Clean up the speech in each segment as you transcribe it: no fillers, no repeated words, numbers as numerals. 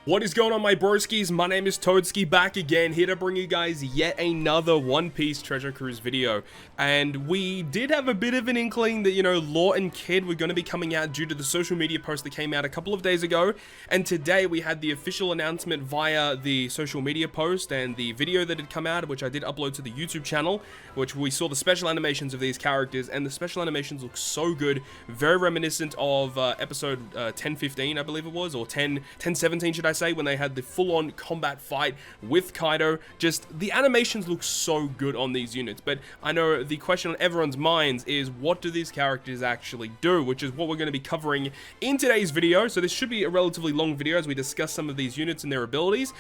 What is going on, my broskiis? My name is Toadskii, back again, here to bring you guys yet another One Piece Treasure Cruise video. And we did have a bit of an inkling that, you know, Law and Kid were going to be coming out due to the social media post that came out a couple of days ago. And today we had the official announcement via the social media post and the video that had come out, which I did upload to the YouTube channel, which we saw the special animations of these characters, and the special animations look so good, very reminiscent of episode 1015, I believe it was, or 1017 should I say, when they had the full-on combat fight with Kaido. Just the animations look so good on these units. But I know the question on everyone's minds is, what do these characters actually do, which is what we're going to be covering in today's video. So this should be a relatively long video as we discuss some of these units and their abilities.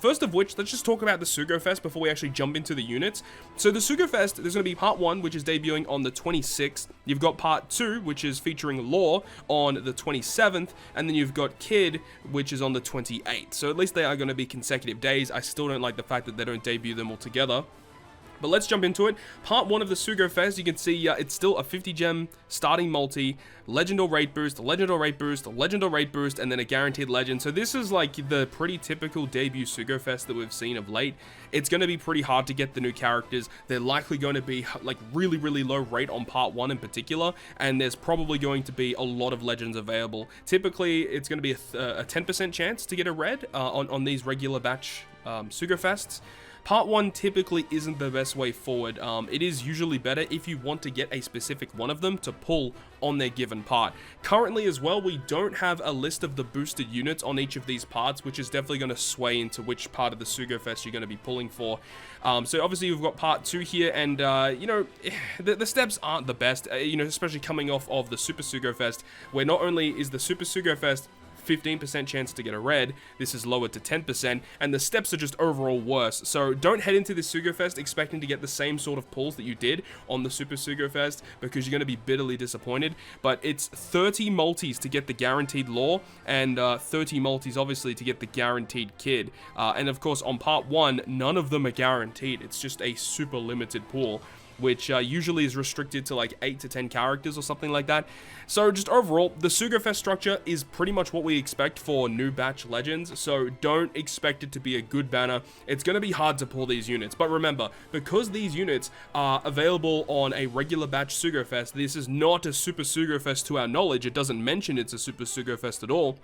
First of which, let's just talk about the Sugo Fest before we actually jump into the units. So the Sugo Fest, there's going to be part 1, which is debuting on the 26th. You've got part 2, which is featuring Law on the 27th, and then you've got Kid, which is on the 28th. So at least they are going to be consecutive days. I still don't like the fact that they don't debut them all together. But let's jump into it. Part 1 of the Sugo Fest, you can see it's still a 50 gem starting multi, legend or rate boost, legend or rate boost, legend or rate boost, and then a guaranteed legend. So this is like the pretty typical debut Sugo Fest that we've seen of late. It's going to be pretty hard to get the new characters. They're likely going to be like really low rate on part 1 in particular, and there's probably going to be a lot of legends available. Typically, it's going to be a 10% chance to get a red on these regular batch Sugo Fests. Part 1 typically isn't the best way forward. It is usually better if you want to get a specific one of them to pull on their given part. Currently as well, we don't have a list of the boosted units on each of these parts, which is definitely going to sway into which part of the Sugo Fest you're going to be pulling for. So obviously we've got part 2 here, and you know, the steps aren't the best, you know, especially coming off of the Super Sugo Fest, where not only is the Super Sugo Fest 15% chance to get a red, this is lowered to 10%, and the steps are just overall worse. So don't head into this Sugo Fest expecting to get the same sort of pulls that you did on the Super Sugo Fest, because you're going to be bitterly disappointed. But it's 30 multis to get the guaranteed Law, and 30 multis obviously to get the guaranteed Kid. And of course on part 1, none of them are guaranteed. It's just a super limited pool, which usually is restricted to like 8 to 10 characters or something like that. So just overall, the Sugo Fest structure is pretty much what we expect for new batch legends, so don't expect it to be a good banner. It's going to be hard to pull these units, but remember, because these units are available on a regular batch Sugo Fest, this is not a Super Sugo Fest to our knowledge. It doesn't mention it's a Super Sugo Fest at all.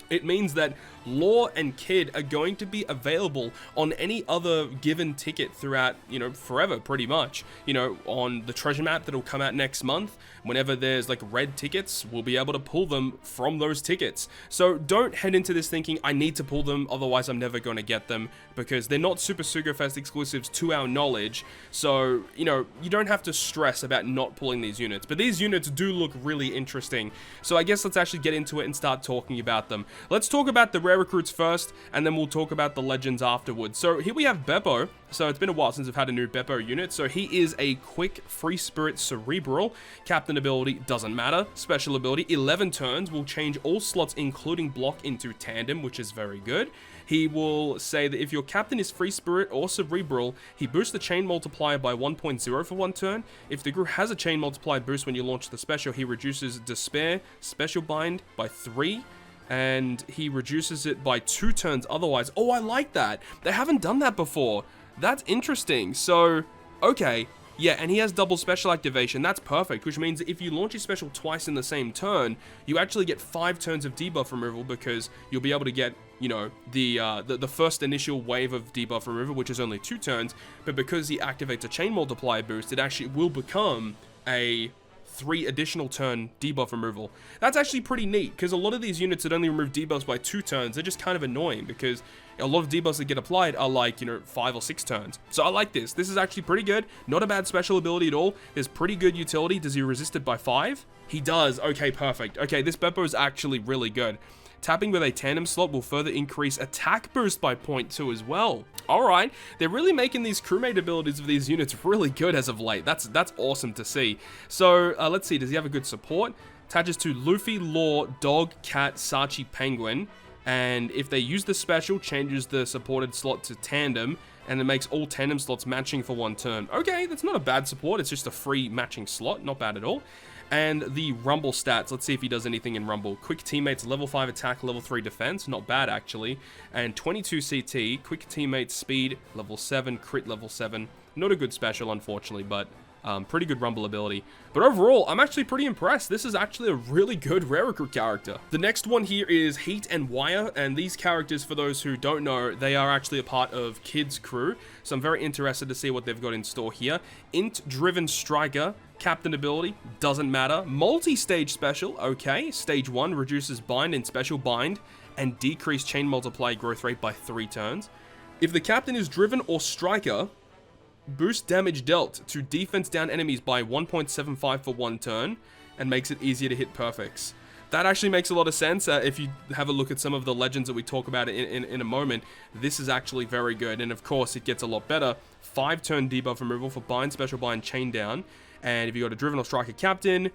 It means that Law and Kid are going to be available on any other given ticket throughout, you know, forever, pretty much. You know, on the treasure map that'll come out next month, whenever there's like red tickets, we'll be able to pull them from those tickets. So don't head into this thinking, I need to pull them, otherwise I'm never going to get them, because they're not Super Sugo Fest exclusives to our knowledge. So, you know, you don't have to stress about not pulling these units. But these units do look really interesting. So I guess let's actually get into it and start talking about them. Let's talk about the rare recruits first, and then we'll talk about the legends afterwards. So here we have Bepo. So it's been a while since I've had a new Bepo unit. So he is a quick free spirit cerebral. Captain ability doesn't matter. Special ability 11 turns will change all slots including block into tandem, which is very good. He will say that if your captain is free spirit or cerebral, he boosts the chain multiplier by 1.0 for 1 turn. If the group has a chain multiplier boost when you launch the special, he reduces despair special bind by 3. And he reduces it by 2 turns otherwise. Oh, I like that. They haven't done that before. That's interesting. So, okay. Yeah, and he has double special activation. That's perfect, which means that if you launch your special twice in the same turn, you actually get 5 turns of debuff removal, because you'll be able to get, you know, the first initial wave of debuff removal, which is only 2 turns. But because he activates a chain multiplier boost, it actually will become a 3 additional turn debuff removal. That's actually pretty neat, because a lot of these units that only remove debuffs by 2 turns, they're just kind of annoying, because a lot of debuffs that get applied are like, you know, 5 or 6 turns. So I like this. This is actually pretty good. Not a bad special ability at all. There's pretty good utility. Does he resist it by 5? He does. Okay, perfect. Okay, this Bepo is actually really good. Tapping with a tandem slot will further increase attack boost by 0.2 as well. Alright, they're really making these crewmate abilities of these units really good as of late. That's awesome to see. So, let's see, does he have a good support? Attaches to Luffy, Law, Dog, Cat, Sachi, Penguin. And if they use the special, changes the supported slot to tandem, and it makes all tandem slots matching for 1 turn. Okay, that's not a bad support. It's just a free matching slot. Not bad at all. And the Rumble stats, let's see if he does anything in Rumble. Quick Teammates, level 5 attack, level 3 defense, not bad actually. And 22 CT, Quick Teammates speed, level 7, crit level 7. Not a good special, unfortunately, but pretty good Rumble ability. But overall, I'm actually pretty impressed. This is actually a really good rare recruit character. The next one here is Heat and Wire, and these characters, for those who don't know, they are actually a part of Kid's crew. So I'm very interested to see what they've got in store here. Int-driven Striker, Captain ability, doesn't matter. Multi-stage special, okay. Stage 1 reduces bind and special bind, and decrease chain multiply growth rate by 3 turns. If the Captain is driven or Striker, boost damage dealt to defense down enemies by 1.75 for 1 turn, and makes it easier to hit perfects. That actually makes a lot of sense. If you have a look at some of the legends that we talk about in a moment, this is actually very good. And of course, it gets a lot better. 5-turn debuff removal for bind, special bind, chain down. And if you got a driven or striker captain,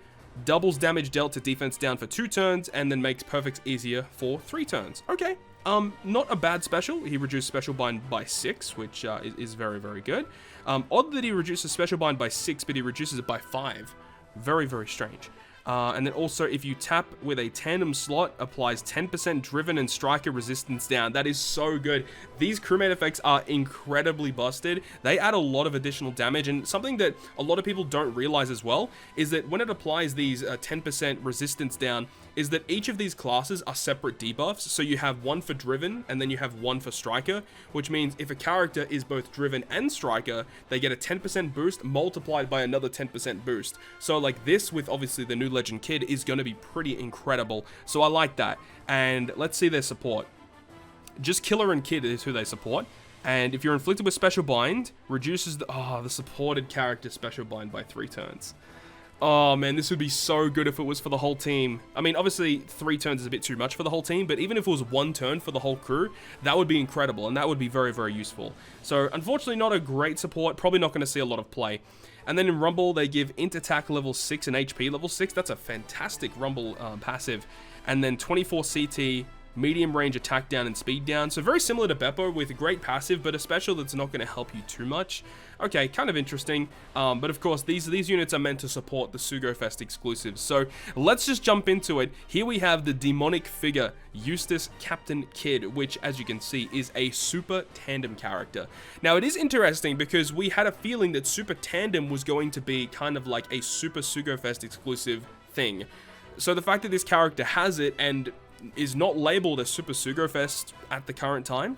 doubles damage dealt to defense down for 2 turns, and then makes perfects easier for 3 turns. Okay. Not a bad special. He reduced special bind by 6, which is very, very good. Odd that he reduces special bind by 6, but he reduces it by 5. Very, very strange. And then also, if you tap with a tandem slot, applies 10% driven and striker resistance down. That is so good. These crewmate effects are incredibly busted. They add a lot of additional damage, and something that a lot of people don't realize as well is that when it applies these 10% resistance down, is that each of these classes are separate debuffs. So you have one for driven, and then you have one for striker, which means if a character is both driven and striker, they get a 10% boost multiplied by another 10% boost. So like this, with obviously the new legend Kid, is going to be pretty incredible. So I like that. And let's see their support. Just Killer and Kid is who they support. And if you're inflicted with special bind, reduces the supported character special bind by 3 turns. Oh man, this would be so good if it was for the whole team. I mean, obviously 3 turns is a bit too much for the whole team, but even if it was 1 turn for the whole crew, that would be incredible, and that would be very, very useful. So unfortunately not a great support, probably not going to see a lot of play. And then in Rumble, they give int attack level 6 and HP level 6. That's a fantastic Rumble passive. And then 24 CT, medium range attack down and speed down. So very similar to Bepo with a great passive, but a special that's not going to help you too much. Okay, kind of interesting. But of course, these units are meant to support the Sugo Fest exclusives. So let's just jump into it. Here we have the demonic figure, Eustace Captain Kid, which, as you can see, is a super tandem character. Now, it is interesting because we had a feeling that super tandem was going to be kind of like a super Sugo Fest exclusive thing. So the fact that this character has it and is not labeled as Super Sugo Fest at the current time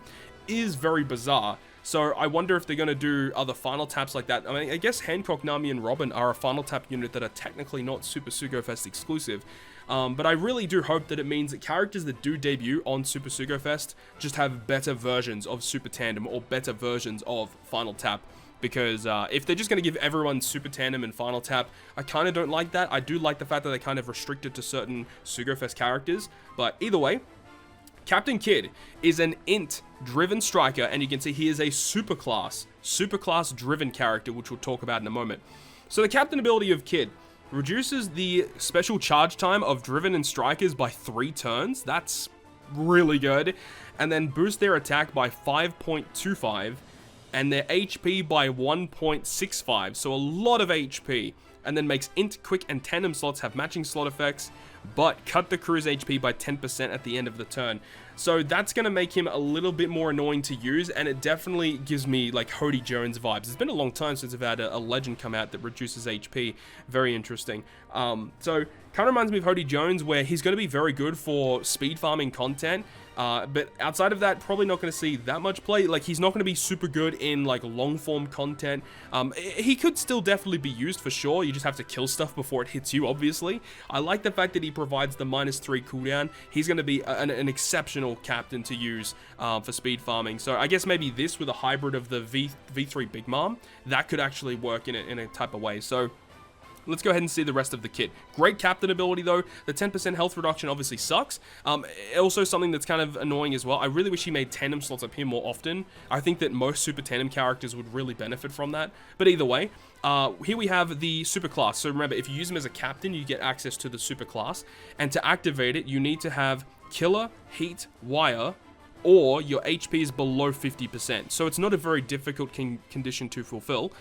is very bizarre. So I wonder if they're going to do other final taps like that. I mean, I guess Hancock, Nami, and Robin are a final tap unit that are technically not Super Sugo Fest exclusive. But I really do hope that it means that characters that do debut on Super Sugo Fest just have better versions of Super Tandem or better versions of Final Tap. Because if they're just going to give everyone Super Tandem and Final Tap, I kind of don't like that. I do like the fact that they kind of restrict it to certain SugoFest characters. But either way, Captain Kid is an int-driven striker, and you can see he is a superclass-driven character, which we'll talk about in a moment. So the Captain ability of Kid reduces the special charge time of driven and strikers by 3 turns. That's really good. And then boost their attack by 5.25. and their HP by 1.65, so a lot of HP, and then makes int, quick, and tandem slots have matching slot effects, but cut the crew's HP by 10% at the end of the turn. So that's going to make him a little bit more annoying to use, and it definitely gives me like Hody Jones vibes. It's been a long time since I've had a legend come out that reduces HP. Very interesting. So kind of reminds me of Hody Jones, where he's going to be very good for speed farming content. But outside of that, probably not going to see that much play. Like, he's not going to be super good in like long form content. He could still definitely be used for sure. You just have to kill stuff before it hits you, obviously. I like the fact that he provides the -3 cooldown. He's going to be an exceptional captain to use for speed farming. So I guess maybe this with a hybrid of the V3 Big Mom, that could actually work in a type of way. So let's go ahead and see the rest of the kit. Great captain ability though. The 10% health reduction obviously sucks. Also something that's kind of annoying as well. I really wish he made tandem slots appear more often. I think that most super tandem characters would really benefit from that. But either way, here we have the super class. So remember, if you use him as a captain, you get access to the super class. And to activate it, you need to have Killer, Heat, Wire, or your HP is below 50%. So it's not a very difficult condition to fulfill.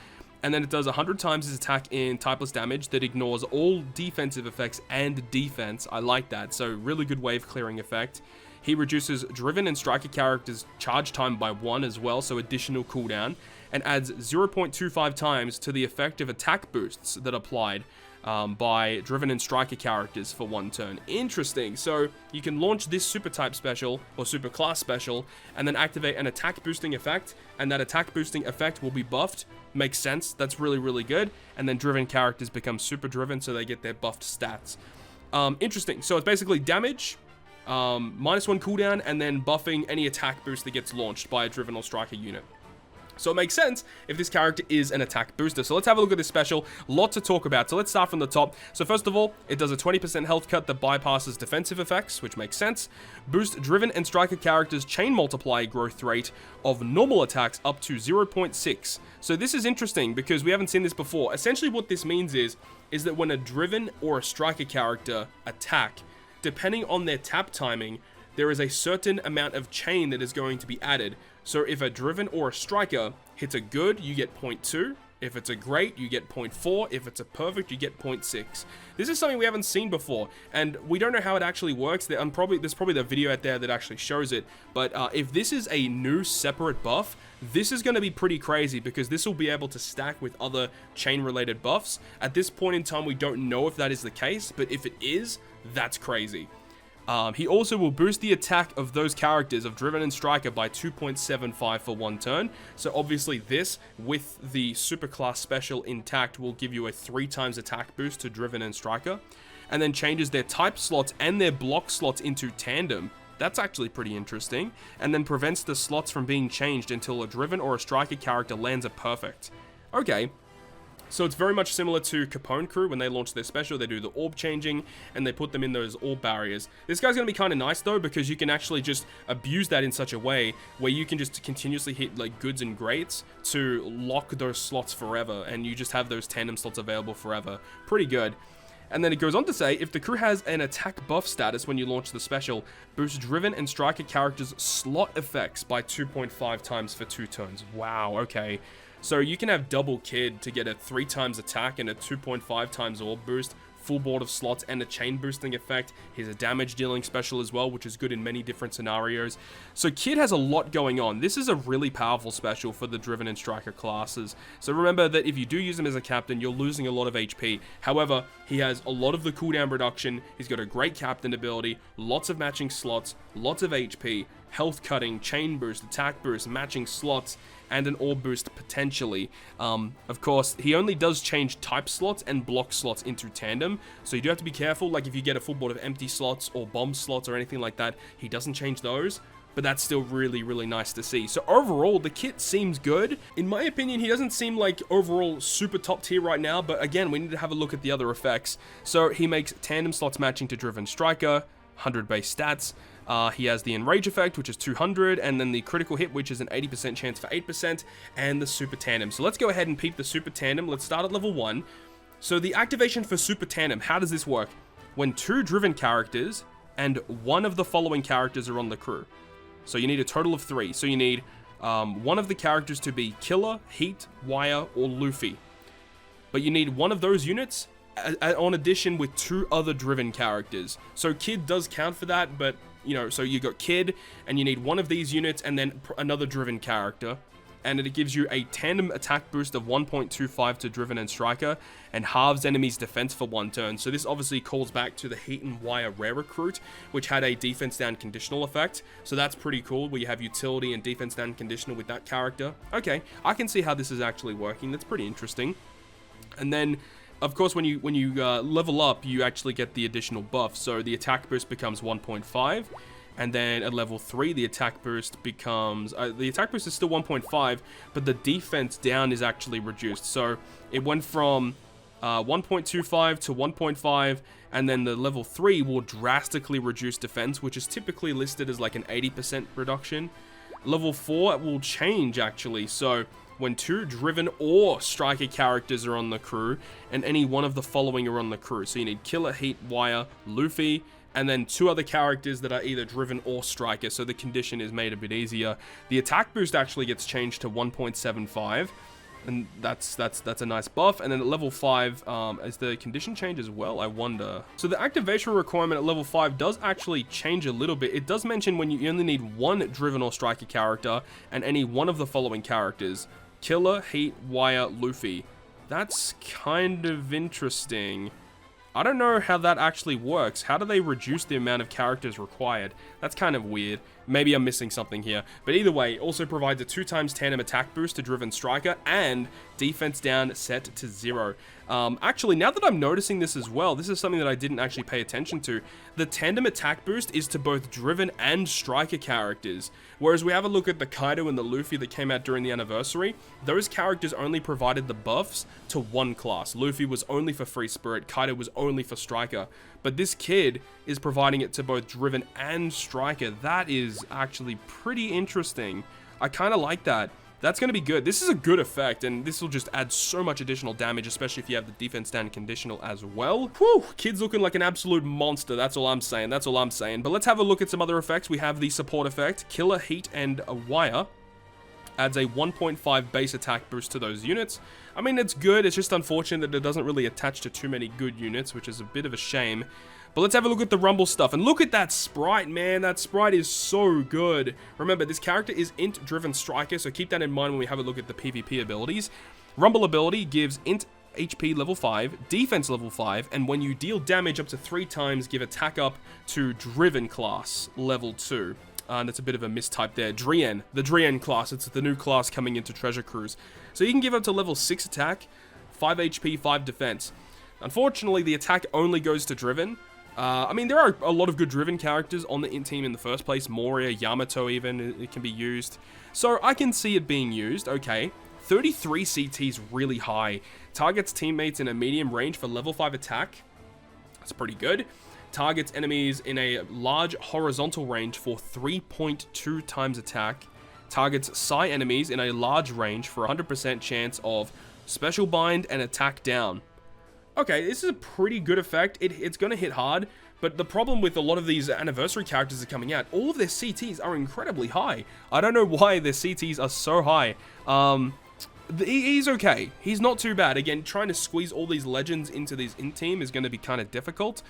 And then it does 100 times his attack in typeless damage that ignores all defensive effects and defense. I like that. So really good wave clearing effect. He reduces Driven and Striker characters' charge time by 1 as well, so additional cooldown, and adds 0.25 times to the effective attack boosts that applied by Driven and Striker characters for 1 turn. Interesting. So you can launch this super type special or super class special and then activate an attack boosting effect, and that attack boosting effect will be buffed. Makes sense. That's really, really good. And then Driven characters become super driven, so they get their buffed stats. Interesting. So it's basically damage, -1 cooldown, and then buffing any attack boost that gets launched by a Driven or Striker unit. So it makes sense if this character is an attack booster. So let's have a look at this special. Lot to talk about. So let's start from the top. So first of all, it does a 20% health cut that bypasses defensive effects, which makes sense. Boost Driven and Striker characters' chain multiplier growth rate of normal attacks up to 0.6. So this is interesting because we haven't seen this before. Essentially what this means is that when a Driven or a Striker character attack, depending on their tap timing, there is a certain amount of chain that is going to be added. So if a Driven or a Striker hits a good, you get 0.2. If it's a great, you get 0.4. If it's a perfect, you get 0.6. This is something we haven't seen before, and we don't know how it actually works. There's probably the video out there that actually shows it, but if this is a new separate buff, this is going to be pretty crazy because this will be able to stack with other chain-related buffs. At this point in time, we don't know if that is the case, but if it is, that's crazy. He also will boost the attack of those characters of Driven and Striker by 2.75 for 1 turn. So obviously this, with the superclass special intact, will give you a 3 times attack boost to Driven and Striker. And then changes their type slots and their block slots into tandem. That's actually pretty interesting. And then prevents the slots from being changed until a Driven or a Striker character lands a perfect. Okay. So it's very much similar to Capone Crew. When they launch their special, they do the orb changing, and they put them in those orb barriers. This guy's going to be kind of nice, though, because you can actually just abuse that in such a way where you can just continuously hit, like, goods and greats to lock those slots forever, and you just have those tandem slots available forever. Pretty good. And then it goes on to say, if the crew has an attack buff status when you launch the special, boost Driven and Striker characters' slot effects by 2.5 times for 2 turns. Wow, okay. So you can have double Kid to get a 3 times attack and a 2.5 times orb boost, full board of slots, and a chain boosting effect. He's a damage dealing special as well, which is good in many different scenarios. So Kid has a lot going on. This is a really powerful special for the Driven and Striker classes. So remember that if you do use him as a captain, you're losing a lot of HP. However, he has a lot of the cooldown reduction. He's got a great captain ability, lots of matching slots, lots of HP, health cutting, chain boost, attack boost, matching slots, and an orb boost potentially. Of course, he only does change type slots and block slots into tandem, so you do have to be careful. Like if you get a full board of empty slots or bomb slots or anything like that, he doesn't change those, but that's still really, really nice to see. So overall, the kit seems good. In my opinion, he doesn't seem like overall super top tier right now, but again, we need to have a look at the other effects. So he makes tandem slots matching to Driven Striker, 100 base stats. He has the Enrage effect, which is 200, and then the critical hit, which is an 80% chance for 8%, and the Super Tandem. So let's go ahead and peep the Super Tandem. Let's start at level 1. So the activation for Super Tandem, how does this work? When 2 Driven characters and 1 of the following characters are on the crew. So you need a total of 3. So you need 1 of the characters to be Killer, Heat, Wire, or Luffy. But you need 1 of those units on addition with 2 other Driven characters. So Kid does count for that, but you know, so you got Kid, and you need 1 of these units, and then another Driven character, and it gives you a tandem attack boost of 1.25 to Driven and Striker, and halves enemies' defense for 1 turn. So this obviously calls back to the Heat and Wire Rare Recruit, which had a defense down conditional effect, so that's pretty cool, where you have utility and defense down conditional with that character. Okay, I can see how this is actually working. That's pretty interesting. And then of course, when you level up, you actually get the additional buff. So the attack boost becomes 1.5, and then at level 3, the attack boost becomes the attack boost is still 1.5, but the defense down is actually reduced. So it went from 1.25 to 1.5, and then the level 3 will drastically reduce defense, which is typically listed as like an 80% reduction. Level 4 will change actually. So when 2 Driven or Striker characters are on the crew, and any one of the following are on the crew. So you need Killer, Heat, Wire, Luffy, and then 2 other characters that are either Driven or Striker, so the condition is made a bit easier. The attack boost actually gets changed to 1.75, And that's a nice buff. And then at level 5, is the condition change as well? I wonder. So the activation requirement at level 5 does actually change a little bit. It does mention when you only need one driven or striker character and any one of the following characters: Killer, Heat, Wire, Luffy. That's kind of interesting. I don't know how that actually works. How do they reduce the amount of characters required? That's kind of weird. Maybe I'm missing something here. But either way, it also provides a 2x tandem attack boost to Driven Striker and defense down set to 0. Actually, now that I'm noticing this as well, this is something that I didn't actually pay attention to. The tandem attack boost is to both Driven and Striker characters. Whereas we have a look at the Kaido and the Luffy that came out during the anniversary, those characters only provided the buffs to one class. Luffy was only for Free Spirit, Kaido was only for Striker. But this kid is providing it to both Driven and Striker. That is actually pretty interesting. I kind of like that. That's going to be good. This is a good effect, and this will just add so much additional damage, especially if you have the defense down conditional as well. Whew, kid's looking like an absolute monster. That's all I'm saying. That's all I'm saying. But let's have a look at some other effects. We have the support effect, Killer, Heat, and a Wire. Adds a 1.5 base attack boost to those units. I mean, it's good. It's just unfortunate that it doesn't really attach to too many good units, which is a bit of a shame. But let's have a look at the Rumble stuff. And look at that sprite, man. That sprite is so good. Remember, this character is Int Driven Striker, so keep that in mind when we have a look at the PvP abilities. Rumble ability gives Int HP level 5, defense level 5, and when you deal damage up to 3 times, give attack up to Driven class level 2. And it's a bit of a mistype there. Drien, the Drien class. It's the new class coming into Treasure Cruise. So you can give up to level 6 attack, 5 HP, 5 defense. Unfortunately, the attack only goes to Driven. I mean, there are a lot of good Driven characters on the Int team in the first place. Moria, Yamato even, it can be used. So I can see it being used, okay. 33 CT is really high. Targets teammates in a medium range for level 5 attack. That's pretty good. Targets enemies in a large horizontal range for 3.2 times attack. Targets Psi enemies in a large range for 100% chance of special bind and attack down. Okay, this is a pretty good effect. It's going to hit hard, but the problem with a lot of these anniversary characters that are coming out, all of their CTs are incredibly high. I don't know why their CTs are so high. He's okay. He's not too bad. Again, trying to squeeze all these legends into this Int team is going to be kind of difficult.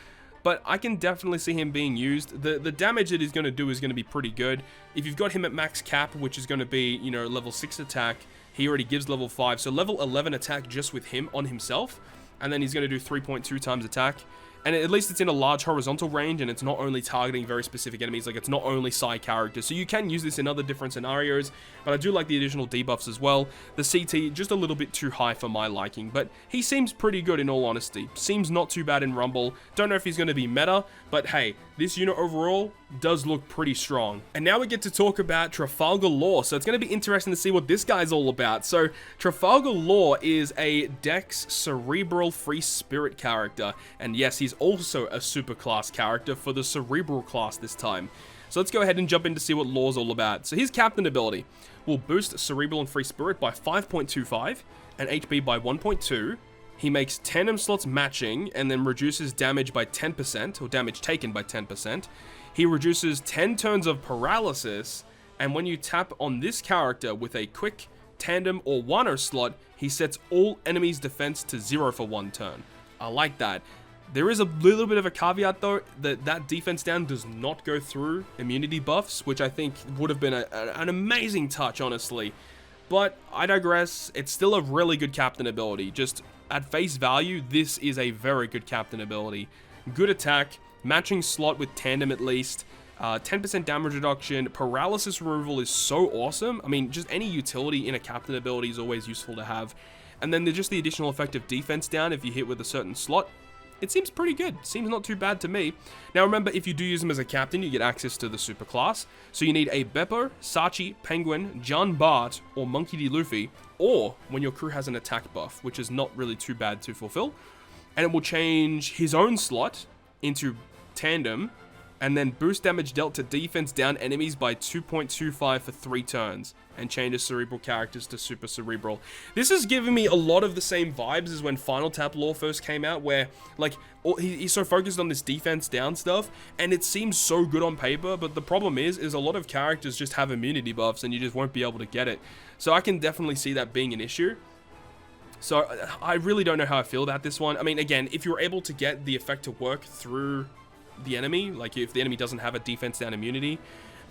But I can definitely see him being used. The damage that he's going to do is going to be pretty good. If you've got him at max cap, which is going to be, you know, level 6 attack, he already gives level 5. So level 11 attack just with him on himself. And then he's going to do 3.2 times attack. And at least it's in a large horizontal range, and it's not only targeting very specific enemies, like it's not only Psi characters. So you can use this in other different scenarios, but I do like the additional debuffs as well. The CT, just a little bit too high for my liking, but he seems pretty good in all honesty. Seems not too bad in Rumble. Don't know if he's going to be meta, but hey, this unit overall does look pretty strong. And now we get to talk about Trafalgar Law, so it's going to be interesting to see what this guy's all about. So Trafalgar Law is a Dex Cerebral Free Spirit character, and yes, he's also a super class character for the Cerebral class this time. So let's go ahead and jump in to see what Law's all about. So his Captain ability will boost Cerebral and Free Spirit by 5.25 and HP by 1.2. He makes tandem slots matching and then reduces damage by 10%, or damage taken by 10%. He reduces 10 turns of paralysis, and when you tap on this character with a quick, tandem, or Wano slot, he sets all enemies' defense to 0 for 1 turn. I like that. There is a little bit of a caveat though, that defense down does not go through immunity buffs, which I think would have been an amazing touch, honestly. But I digress, it's still a really good captain ability. Just at face value, this is a very good captain ability. Good attack, matching slot with tandem at least, 10% damage reduction, paralysis removal is so awesome. I mean, just any utility in a captain ability is always useful to have. And then there's just the additional effect of defense down if you hit with a certain slot. It seems pretty good. Seems not too bad to me. Now remember, if you do use him as a captain, you get access to the super class. So you need a Bepo, Sachi, Penguin, John Bart, or Monkey D. Luffy, or when your crew has an attack buff, which is not really too bad to fulfill. And it will change his own slot into tandem, and then boost damage dealt to defense down enemies by 2.25 for 3 turns, and changes cerebral characters to super cerebral. This is giving me a lot of the same vibes as when Final Tap Law first came out, where like he's so focused on this defense down stuff, and it seems so good on paper, but the problem is a lot of characters just have immunity buffs and you just won't be able to get it. So I can definitely see that being an issue. So I really don't know how I feel about this one. I mean, again, if you're able to get the effect to work through the enemy, like if the enemy doesn't have a defense down immunity,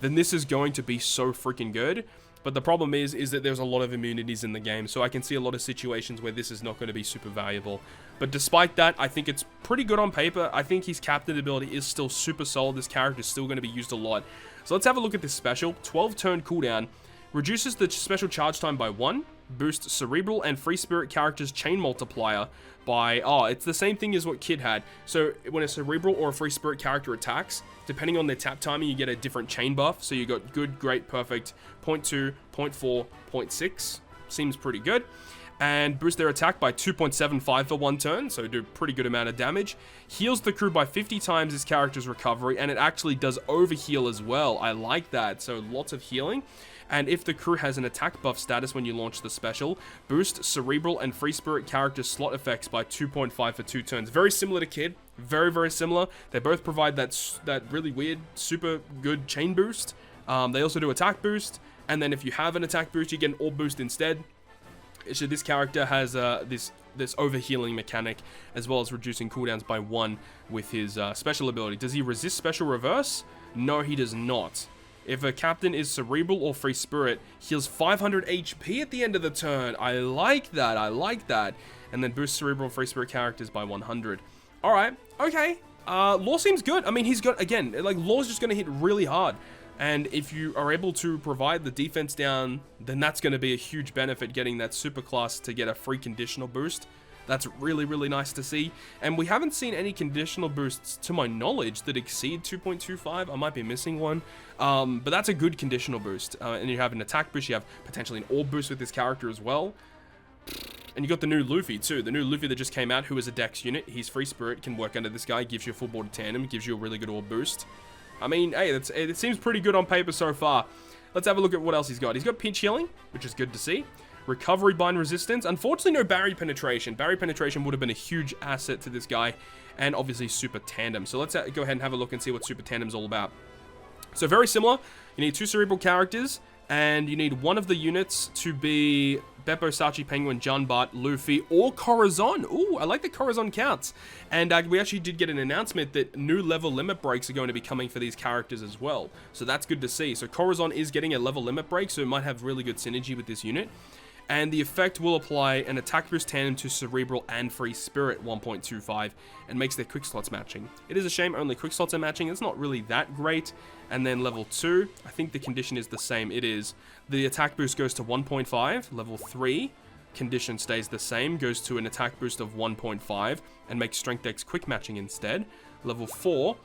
then this is going to be so freaking good. But the problem is that there's a lot of immunities in the game, so I can see a lot of situations where this is not going to be super valuable. But despite that, I think it's pretty good on paper. I think his captain ability is still super solid. This character is still going to be used a lot. So let's have a look at this special. 12 turn cooldown. Reduces the special charge time by 1. Boosts cerebral and free spirit characters chain multiplier by, it's the same thing as what Kid had. So when a cerebral or a free spirit character attacks, depending on their tap timing, you get a different chain buff. So you got good, great, perfect, 0.2, 0.4, 0.6. Seems pretty good. And boost their attack by 2.75 for 1 turn, so do a pretty good amount of damage. Heals the crew by 50 times his character's recovery, and it actually does overheal as well. I like that, so lots of healing. And if the crew has an attack buff status when you launch the special, boost cerebral and free spirit character slot effects by 2.5 for 2 turns. Very similar to Kid, very, very similar. They both provide that really weird, super good chain boost. They also do attack boost, and then if you have an attack boost, you get an orb boost instead. So this character has this overhealing mechanic, as well as reducing cooldowns by 1 with his special ability. Does he resist special reverse? No, he does not. If a captain is cerebral or free spirit, heals 500 HP at the end of the turn. I like that. I like that. And then boosts cerebral and free spirit characters by 100. All right. Okay. Law seems good. I mean, he's got, again, like, Law's just going to hit really hard. And if you are able to provide the defense down, then that's going to be a huge benefit, getting that super class to get a free conditional boost. That's really, really nice to see. And we haven't seen any conditional boosts, to my knowledge, that exceed 2.25. I might be missing one. But that's a good conditional boost. And you have an attack boost. You have potentially an orb boost with this character as well. And you got the new Luffy, too. The new Luffy that just came out, who is a dex unit. He's free spirit, can work under this guy, gives you a full board tandem, gives you a really good orb boost. I mean, hey, it seems pretty good on paper so far. Let's have a look at what else he's got. He's got pinch healing, which is good to see. Recovery bind resistance. Unfortunately, no barrier penetration. Barrier penetration would have been a huge asset to this guy. And obviously, super tandem. So let's go ahead and have a look and see what super tandem's all about. So very similar. You need 2 cerebral characters. And you need one of the units to be Bepo, Sachi, Penguin, Junbart, Luffy, or Corazon. Ooh, I like that Corazon counts. And we actually did get an announcement that new level limit breaks are going to be coming for these characters as well. So that's good to see. So Corazon is getting a level limit break, so it might have really good synergy with this unit. And the effect will apply an attack boost tandem to Cerebral and Free Spirit 1.25 and makes their quick slots matching. It is a shame only quick slots are matching. It's not really that great. And then level 2, I think the condition is the same. It is. The attack boost goes to 1.5. Level 3, condition stays the same, goes to an attack boost of 1.5 and makes Strength X quick matching instead. Level 4,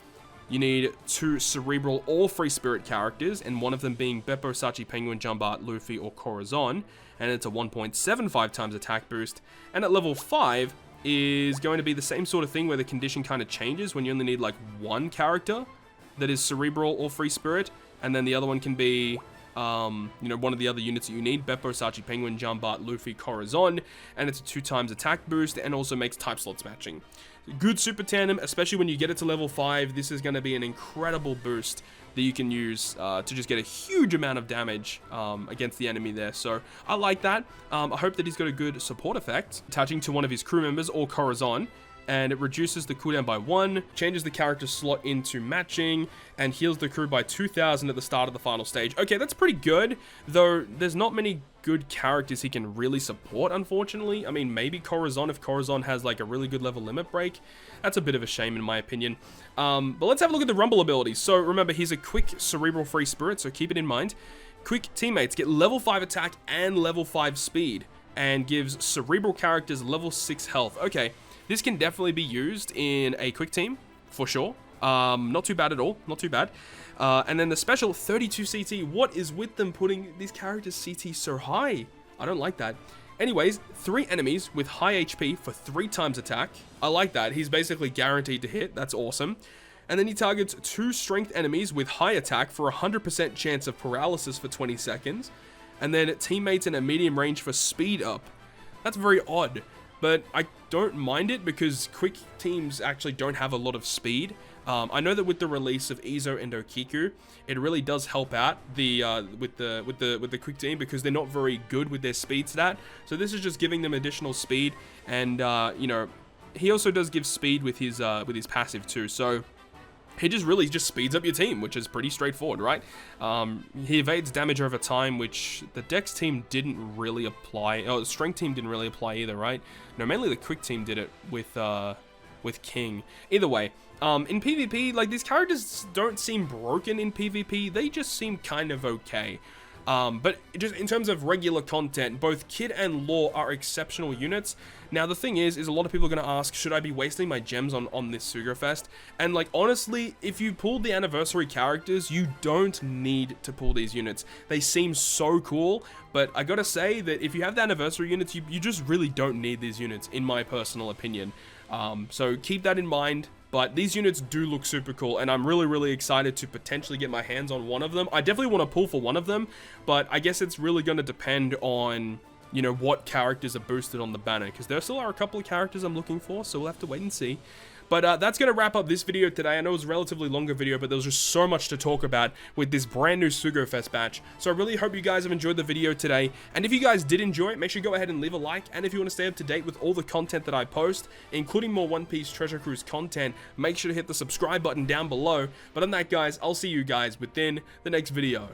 you need 2 Cerebral or Free Spirit characters, and one of them being Bepo, Sachi, Penguin, Junbart, Luffy, or Corazon, and it's a 1.75 times attack boost. And at level 5 is going to be the same sort of thing where the condition kind of changes when you only need like one character that is Cerebral or Free Spirit, and then the other one can be one of the other units that you need, Bepo, Sachi, Penguin, Junbart, Luffy, Corazon, and it's a 2 times attack boost and also makes type slots matching. Good super tandem, especially when you get it to level 5. This is going to be an incredible boost that you can use to just get a huge amount of damage against the enemy there. So I like that. I hope that he's got a good support effect, attaching to one of his crew members or Corazon. And it reduces the cooldown by 1, changes the character slot into matching, and heals the crew by 2,000 at the start of the final stage. Okay, that's pretty good, though there's not many good characters he can really support, unfortunately. I mean, maybe Corazon, if Corazon has like a really good level limit break. That's a bit of a shame in my opinion. But let's have a look at the Rumble abilities. So remember, he's a quick Cerebral Free Spirit, so keep it in mind. Quick teammates get level 5 attack and level 5 speed, and gives Cerebral characters level 6 health. Okay. This can definitely be used in a quick team, for sure. Not too bad at all. Not too bad. And then the special 32 CT. What is with them putting these characters CT so high? I don't like that. Anyways, 3 enemies with high HP for 3 times attack. I like that. He's basically guaranteed to hit. That's awesome. And then he targets 2 strength enemies with high attack for 100% chance of paralysis for 20 seconds. And then teammates in a medium range for speed up. That's very odd. But I don't mind it because quick teams actually don't have a lot of speed. I know that with the release of Izo and Okiku, it really does help out the with the quick team, because they're not very good with their speed stat. So this is just giving them additional speed, and you know, he also does give speed with his passive too. So he just really just speeds up your team, which is pretty straightforward, right? He evades damage over time, which the Dex team didn't really apply. Oh, the Strength team didn't really apply either, right? No, mainly the Quick team did it with King. Either way, in PvP, like, these characters don't seem broken in PvP. They just seem kind of okay. But just in terms of regular content, both Kid and Law are exceptional units. Now, the thing is a lot of people are going to ask, should I be wasting my gems on this Sugo Fest? And, like, honestly, if you pulled the anniversary characters, you don't need to pull these units. They seem so cool, but I gotta say that if you have the anniversary units, you just really don't need these units, in my personal opinion. So keep that in mind. But these units do look super cool, and I'm really excited to potentially get my hands on one of them. I definitely want to pull for one of them, but I guess it's really going to depend on, you know, what characters are boosted on the banner, because there still are a couple of characters I'm looking for, so we'll have to wait and see. But that's going to wrap up this video today. I know it was a relatively longer video, but there was just so much to talk about with this brand new Sugo Fest batch. So I really hope you guys have enjoyed the video today. And if you guys did enjoy it, make sure you go ahead and leave a like. And if you want to stay up to date with all the content that I post, including more One Piece Treasure Cruise content, make sure to hit the subscribe button down below. But on that, guys, I'll see you guys within the next video.